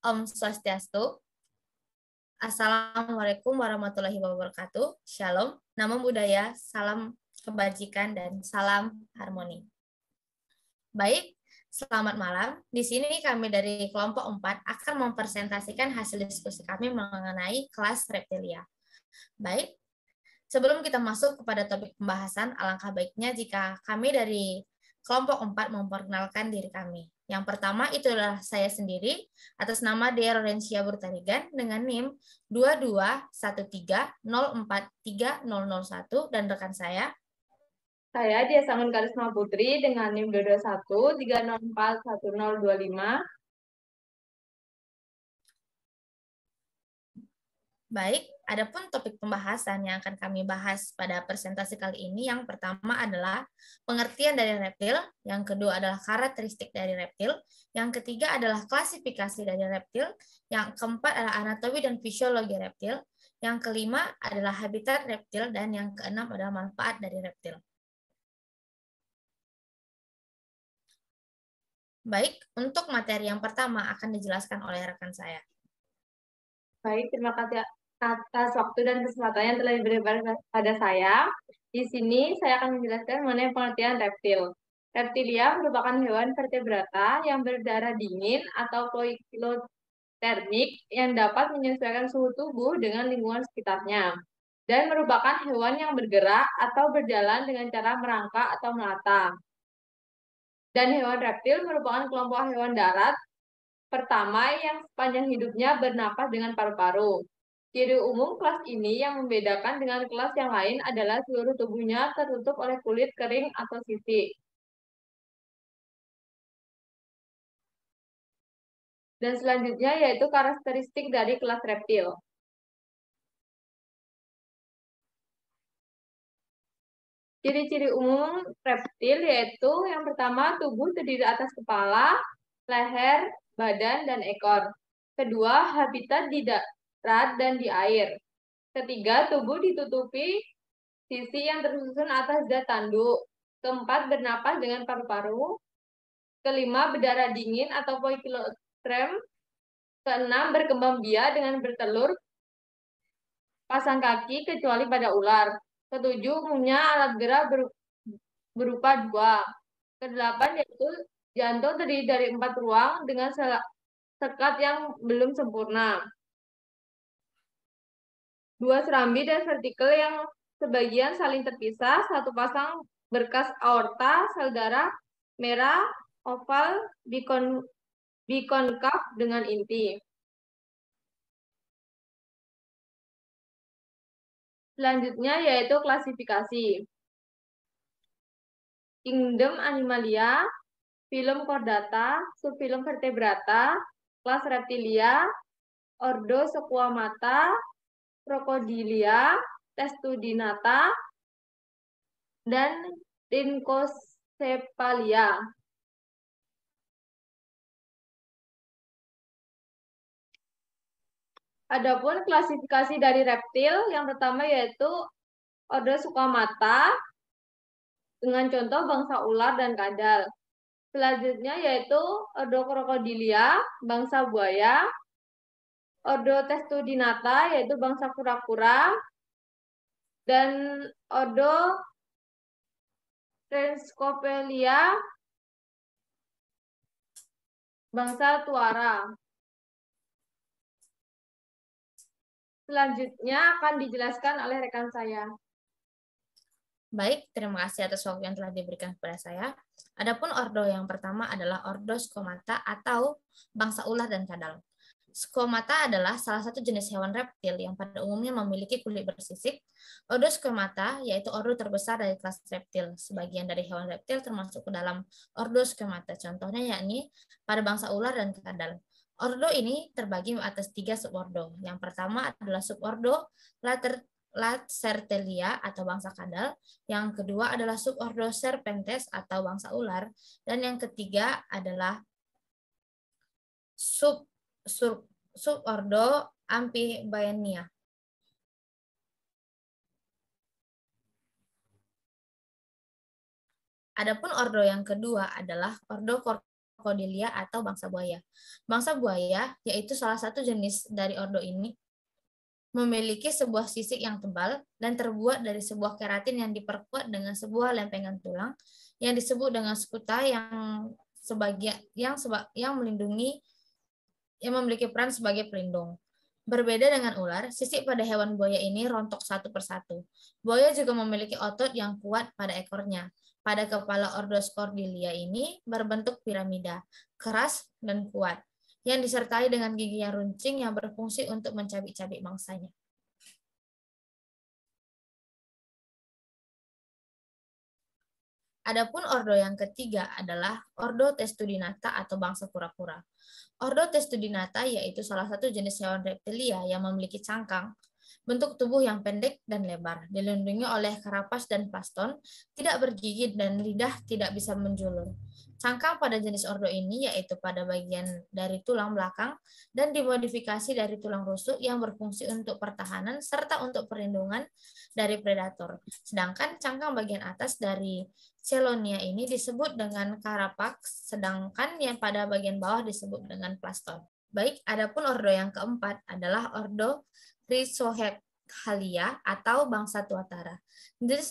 Om Swastiastu. Assalamualaikum warahmatullahi wabarakatuh. Shalom, namo buddhaya, salam kebajikan, dan salam harmoni. Baik, selamat malam. Di sini kami dari kelompok 4 akan mempresentasikan hasil diskusi kami mengenai kelas reptilia. Baik, sebelum kita masuk kepada topik pembahasan, alangkah baiknya jika kami dari kelompok 4 memperkenalkan diri kami. Yang pertama itu adalah saya sendiri atas nama Dea Lorencia Burtarigan dengan NIM 221304301 dan rekan saya Dia Sangun Karisma Putri dengan NIM 22130411025. Baik, adapun topik pembahasan yang akan kami bahas pada presentasi kali ini, yang pertama adalah pengertian dari reptil, yang kedua adalah karakteristik dari reptil, yang ketiga adalah klasifikasi dari reptil, yang keempat adalah anatomi dan fisiologi reptil, yang kelima adalah habitat reptil, dan yang keenam adalah manfaat dari reptil. Baik, untuk materi yang pertama akan dijelaskan oleh rekan saya. Baik, terima kasih atas waktu dan kesempatan yang telah diberikan pada saya. Di sini saya akan menjelaskan mengenai pengertian reptil. Reptilia merupakan hewan vertebrata yang berdarah dingin atau poikilotermik yang dapat menyesuaikan suhu tubuh dengan lingkungan sekitarnya, dan merupakan hewan yang bergerak atau berjalan dengan cara merangkak atau melata. Dan hewan reptil merupakan kelompok hewan darat pertama yang sepanjang hidupnya bernapas dengan paru-paru. Ciri umum kelas ini yang membedakan dengan kelas yang lain adalah seluruh tubuhnya tertutup oleh kulit kering atau sisik. Dan selanjutnya yaitu karakteristik dari kelas reptil. Ciri-ciri umum reptil yaitu yang pertama, tubuh terdiri atas kepala, leher, badan, dan ekor. Kedua, habitat di darat dan di air. Ketiga, tubuh ditutupi sisi yang tersusun atas zat tanduk. Keempat, bernapas dengan paru-paru. Kelima, berdarah dingin atau poikiloterm. Keenam, berkembang biak dengan bertelur pasang kaki kecuali pada ular. Ketujuh, umumnya alat gerak berupa dua. Kedelapan, yaitu jantung terdiri dari 4 ruang dengan sekat yang belum sempurna. 2 serambi dan vertikel yang sebagian saling terpisah. 1 pasang berkas aorta, sel darah merah, oval, bikonkav dengan inti. Selanjutnya yaitu klasifikasi. Kingdom Animalia, filum Chordata, subfilum Vertebrata, kelas Reptilia, ordo Squamata, Crocodilia, Testudinata, dan Rhynchocephalia. Adapun klasifikasi dari reptil, yang pertama yaitu ordo Squamata, dengan contoh bangsa ular dan kadal. Selanjutnya yaitu ordo Crocodilia, bangsa buaya. Ordo Testudinata, yaitu bangsa kura-kura. Dan ordo Rhynchocephalia, bangsa tuara. Selanjutnya akan dijelaskan oleh rekan saya. Baik, terima kasih atas waktu yang telah diberikan kepada saya. Adapun ordo yang pertama adalah ordo Squamata atau bangsa ular dan kadal. Squamata adalah salah satu jenis hewan reptil yang pada umumnya memiliki kulit bersisik. Ordo Squamata yaitu ordo terbesar dari kelas reptil. Sebagian dari hewan reptil termasuk ke dalam ordo Squamata. Contohnya yakni pada bangsa ular dan kadal. Ordo ini terbagi atas 3 subordo. Yang pertama adalah subordo Lacertelia atau bangsa kadal, yang kedua adalah subordo Serpentes atau bangsa ular, dan yang ketiga adalah subordo Amphibiania. Adapun ordo yang kedua adalah ordo Crocodilia atau bangsa buaya. Bangsa buaya, yaitu salah satu jenis dari ordo ini, memiliki sebuah sisik yang tebal dan terbuat dari sebuah keratin yang diperkuat dengan sebuah lempengan tulang yang disebut dengan skuta yang melindungi yang memiliki peran sebagai pelindung. Berbeda dengan ular, sisik pada hewan buaya ini rontok satu persatu. Buaya juga memiliki otot yang kuat pada ekornya. Pada kepala Ordoscordilia ini berbentuk piramida, keras dan kuat, yang disertai dengan gigi yang runcing yang berfungsi untuk mencabik-cabik mangsanya. Adapun ordo yang ketiga adalah ordo Testudinata atau bangsa kura-kura. Ordo Testudinata yaitu salah satu jenis hewan reptilia yang memiliki cangkang, bentuk tubuh yang pendek dan lebar, dilindungi oleh karapas dan plaston, tidak bergigi dan lidah tidak bisa menjulur. Cangkang pada jenis ordo ini yaitu pada bagian dari tulang belakang dan dimodifikasi dari tulang rusuk yang berfungsi untuk pertahanan serta untuk perlindungan dari predator. Sedangkan cangkang bagian atas dari Chelonia ini disebut dengan carapax, sedangkan yang pada bagian bawah disebut dengan plaston. Baik, adapun ordo yang keempat adalah ordo Rhizohectalia atau bangsa tuatara. Jenis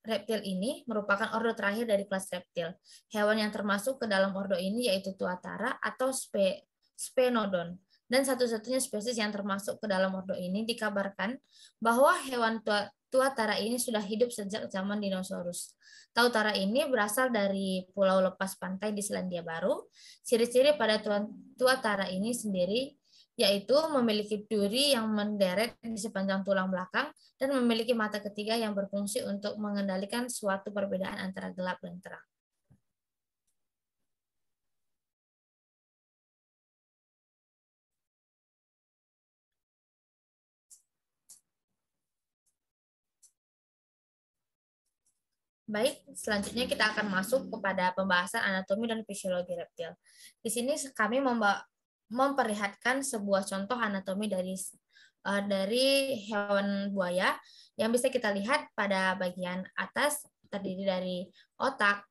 reptil ini merupakan ordo terakhir dari kelas reptil. Hewan yang termasuk ke dalam ordo ini yaitu tuatara atau Sphenodon. Dan satu-satunya spesies yang termasuk ke dalam ordo ini dikabarkan bahwa hewan tuatara ini sudah hidup sejak zaman dinosaurus. Tuatara ini berasal dari pulau lepas pantai di Selandia Baru. Ciri-ciri pada tuatara ini sendiri yaitu memiliki duri yang menderet di sepanjang tulang belakang dan memiliki mata ketiga yang berfungsi untuk mengendalikan suatu perbedaan antara gelap dan terang. Baik, selanjutnya kita akan masuk kepada pembahasan anatomi dan fisiologi reptil. Di sini kami memperlihatkan sebuah contoh anatomi dari hewan buaya yang bisa kita lihat pada bagian atas terdiri dari otak,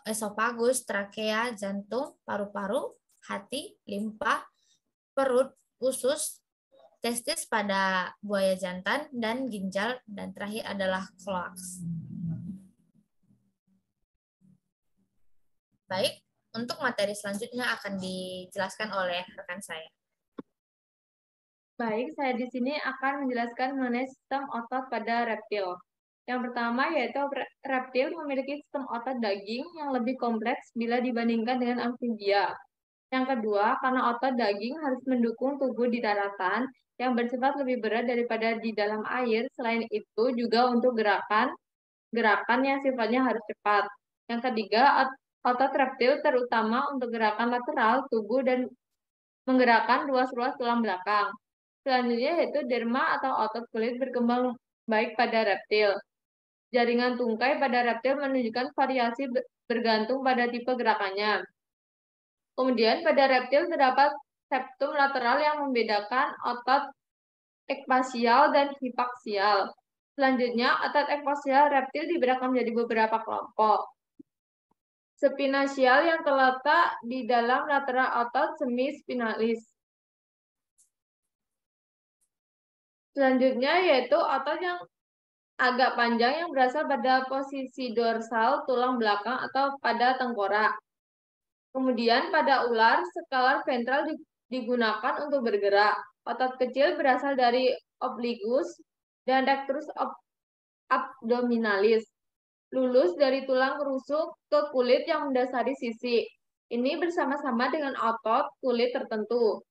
esofagus, trakea, jantung, paru-paru, hati, limpa, perut, usus, testis pada buaya jantan, dan ginjal, dan terakhir adalah kloaks. Baik, untuk materi selanjutnya akan dijelaskan oleh rekan saya. Baik, saya di sini akan menjelaskan mengenai sistem otot pada reptil. Yang pertama yaitu reptil memiliki sistem otot daging yang lebih kompleks bila dibandingkan dengan amfibia. Yang kedua, karena otot daging harus mendukung tubuh di daratan yang bersifat lebih berat daripada di dalam air, selain itu juga untuk gerakan yang sifatnya harus cepat. Yang ketiga, otot reptil terutama untuk gerakan lateral tubuh dan menggerakkan ruas-ruas tulang belakang. Selanjutnya yaitu derma atau otot kulit berkembang baik pada reptil. Jaringan tungkai pada reptil menunjukkan variasi bergantung pada tipe gerakannya. Kemudian pada reptil terdapat septum lateral yang membedakan otot ekfasial dan hipaksial. Selanjutnya, otot ekfasial reptil dibedakan menjadi beberapa kelompok. Spinasial yang terletak di dalam lateral otot semispinalis. Selanjutnya yaitu otot yang agak panjang yang berasal pada posisi dorsal tulang belakang atau pada tengkorak. Kemudian pada ular, skalar ventral digunakan untuk bergerak. Otot kecil berasal dari obligus dan rectus abdominalis. Lulus dari tulang rusuk ke kulit yang mendasari sisi. Ini bersama-sama dengan otot kulit tertentu.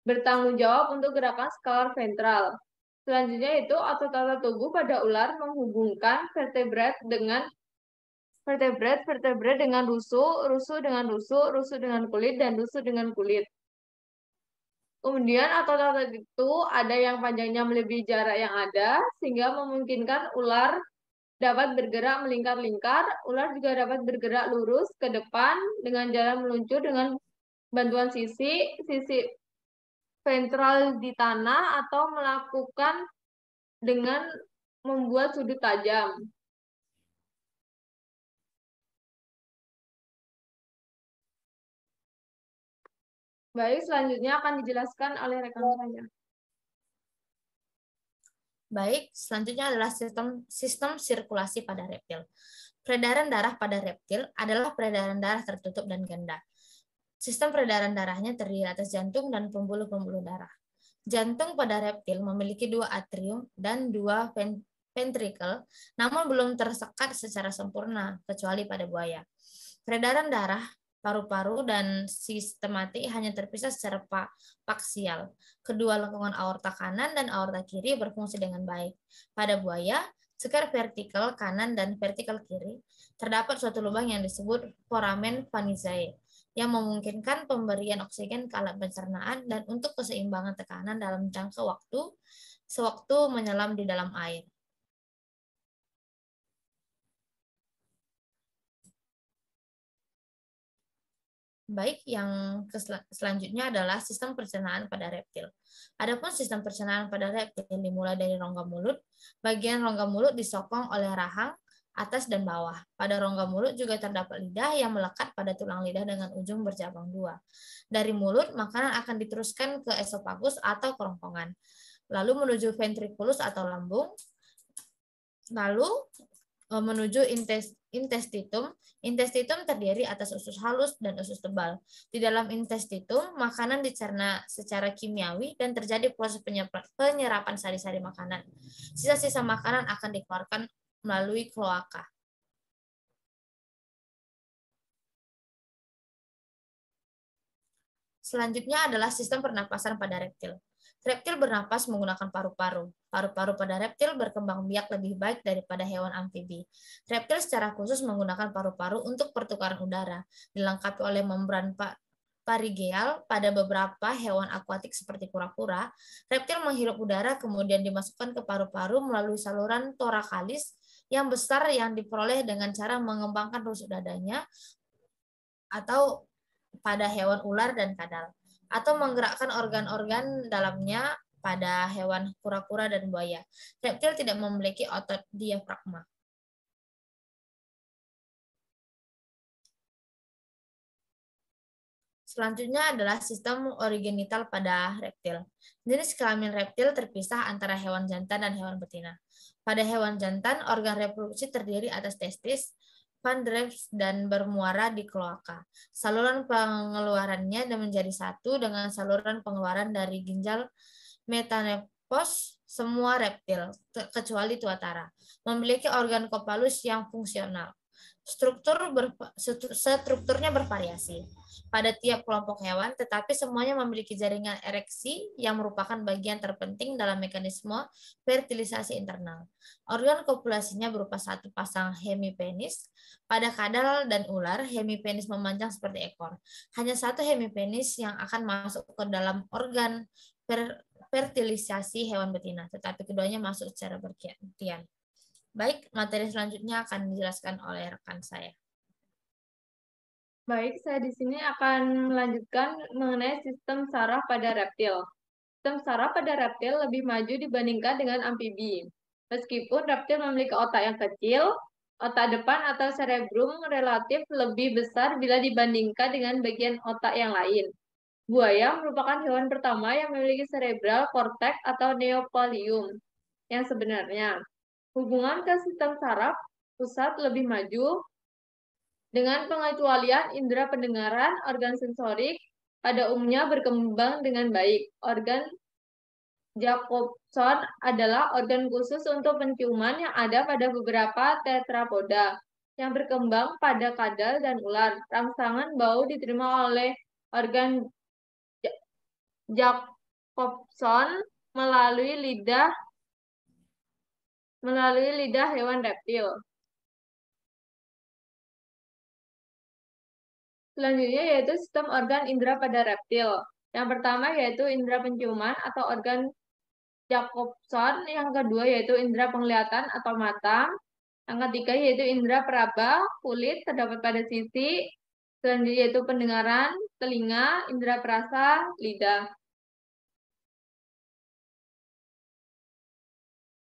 Bertanggung jawab untuk gerakan skalar ventral. Selanjutnya itu otot-otot tubuh pada ular menghubungkan vertebrat dengan vertebrat dengan rusuk, rusuk dengan rusuk, rusuk dengan kulit, dan rusuk dengan kulit. Kemudian otot-otot itu ada yang panjangnya melebihi jarak yang ada, sehingga memungkinkan ular dapat bergerak melingkar-lingkar. Ular juga dapat bergerak lurus ke depan dengan jalan meluncur dengan bantuan sisi ventral di tanah atau melakukan dengan membuat sudut tajam. Baik, selanjutnya akan dijelaskan oleh rekan saya. Baik, selanjutnya adalah sistem sirkulasi pada reptil. Peredaran darah pada reptil adalah peredaran darah tertutup dan ganda. Sistem peredaran darahnya terdiri atas jantung dan pembuluh-pembuluh darah. Jantung pada reptil memiliki 2 atrium dan 2 ventrikel, namun belum tersekat secara sempurna, kecuali pada buaya. Peredaran darah, paru-paru, dan sistematik hanya terpisah secara paksial. Kedua lengkungan aorta kanan dan aorta kiri berfungsi dengan baik. Pada buaya, sekat vertikal kanan dan vertikal kiri, terdapat suatu lubang yang disebut foramen Panizae, yang memungkinkan pemberian oksigen ke alat pencernaan dan untuk keseimbangan tekanan dalam jangka waktu sewaktu menyelam di dalam air. Baik, yang selanjutnya adalah sistem pencernaan pada reptil. Adapun sistem pencernaan pada reptil dimulai dari rongga mulut. Bagian rongga mulut disokong oleh rahang atas dan bawah. Pada rongga mulut juga terdapat lidah yang melekat pada tulang lidah dengan ujung bercabang 2. Dari mulut, makanan akan diteruskan ke esofagus atau kerongkongan, lalu menuju ventriculus atau lambung, lalu menuju intestitum. Intestitum terdiri atas usus halus dan usus tebal. Di dalam intestitum, makanan dicerna secara kimiawi dan terjadi proses penyerapan sari-sari makanan. Sisa-sisa makanan akan dikeluarkan melalui kloaka. Selanjutnya adalah sistem pernapasan pada reptil. Reptil bernapas menggunakan paru-paru. Paru-paru pada reptil berkembang biak lebih baik daripada hewan amfibi. Reptil secara khusus menggunakan paru-paru untuk pertukaran udara, dilengkapi oleh membran parigeal. Pada beberapa hewan akuatik seperti kura-kura, reptil menghirup udara kemudian dimasukkan ke paru-paru melalui saluran torakalis yang besar yang diperoleh dengan cara mengembangkan rusuk dadanya, atau pada hewan ular dan kadal, atau menggerakkan organ-organ dalamnya pada hewan kura-kura dan buaya. Reptil tidak memiliki otot diafragma. Selanjutnya adalah sistem origenital pada reptil. Jenis kelamin reptil terpisah antara hewan jantan dan hewan betina. Pada hewan jantan, organ reproduksi terdiri atas testis, van Dreves, dan bermuara di kloaka. Saluran pengeluarannya menjadi satu dengan saluran pengeluaran dari ginjal metanepos. Semua reptil, kecuali tuatara, memiliki organ kopalus yang fungsional. Strukturnya bervariasi pada tiap kelompok hewan, tetapi semuanya memiliki jaringan ereksi yang merupakan bagian terpenting dalam mekanisme fertilisasi internal. Organ kopulasinya berupa satu pasang hemipenis. Pada kadal dan ular, hemipenis memanjang seperti ekor. Hanya satu hemipenis yang akan masuk ke dalam organ fertilisasi hewan betina, tetapi keduanya masuk secara bergantian. Baik, materi selanjutnya akan dijelaskan oleh rekan saya. Baik, saya di sini akan melanjutkan mengenai sistem saraf pada reptil. Sistem saraf pada reptil lebih maju dibandingkan dengan amfibi. Meskipun reptil memiliki otak yang kecil, otak depan atau cerebrum relatif lebih besar bila dibandingkan dengan bagian otak yang lain. Buaya merupakan hewan pertama yang memiliki cerebral cortex atau neopallium yang sebenarnya. Hubungan ke sistem saraf pusat lebih maju dengan pengecualian indera pendengaran, organ sensorik pada umumnya berkembang dengan baik. Organ Jacobson adalah organ khusus untuk penciuman yang ada pada beberapa tetrapoda yang berkembang pada kadal dan ular. Rangsangan bau diterima oleh organ Jacobson melalui lidah hewan reptil. Selanjutnya yaitu sistem organ indera pada reptil. Yang pertama yaitu indera penciuman atau organ Jacobson. Yang kedua yaitu indera penglihatan atau mata. Yang ketiga yaitu indera peraba, kulit terdapat pada sisi. Selanjutnya yaitu pendengaran, telinga, indera perasa, lidah.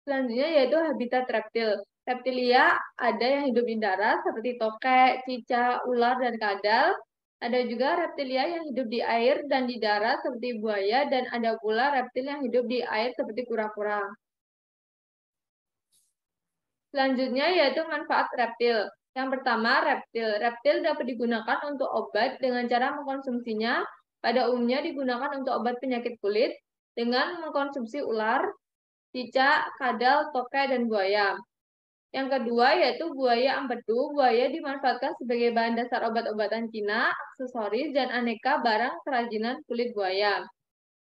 Selanjutnya yaitu habitat reptil. Reptilia ada yang hidup di darat seperti tokek, cicak, ular, dan kadal. Ada juga reptilia yang hidup di air dan di darat seperti buaya, dan ada pula reptil yang hidup di air seperti kura-kura. Selanjutnya yaitu manfaat reptil. Yang pertama, reptil. Reptil dapat digunakan untuk obat dengan cara mengkonsumsinya. Pada umumnya digunakan untuk obat penyakit kulit dengan mengkonsumsi ular, cicak, kadal, tokai, dan buaya. Yang kedua yaitu buaya empedu. Buaya dimanfaatkan sebagai bahan dasar obat-obatan Cina, aksesoris, dan aneka barang kerajinan kulit buaya.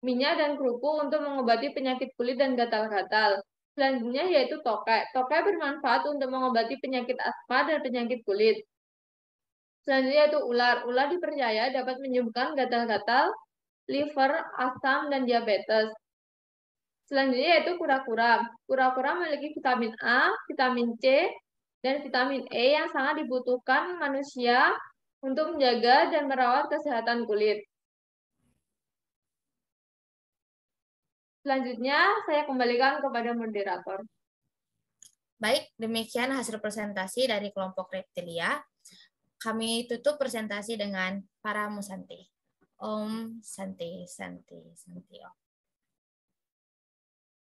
Minyak dan kerupuk untuk mengobati penyakit kulit dan gatal-gatal. Selanjutnya yaitu tokai. Tokai bermanfaat untuk mengobati penyakit asma dan penyakit kulit. Selanjutnya yaitu ular. Ular dipercaya dapat menyembuhkan gatal-gatal, liver, asam, dan diabetes. Selanjutnya yaitu kura-kura. Kura-kura memiliki vitamin A, vitamin C, dan vitamin E yang sangat dibutuhkan manusia untuk menjaga dan merawat kesehatan kulit. Selanjutnya, saya kembalikan kepada moderator. Baik, demikian hasil presentasi dari kelompok reptilia. Kami tutup presentasi dengan para musanti. Om Santi Santi Santi Om.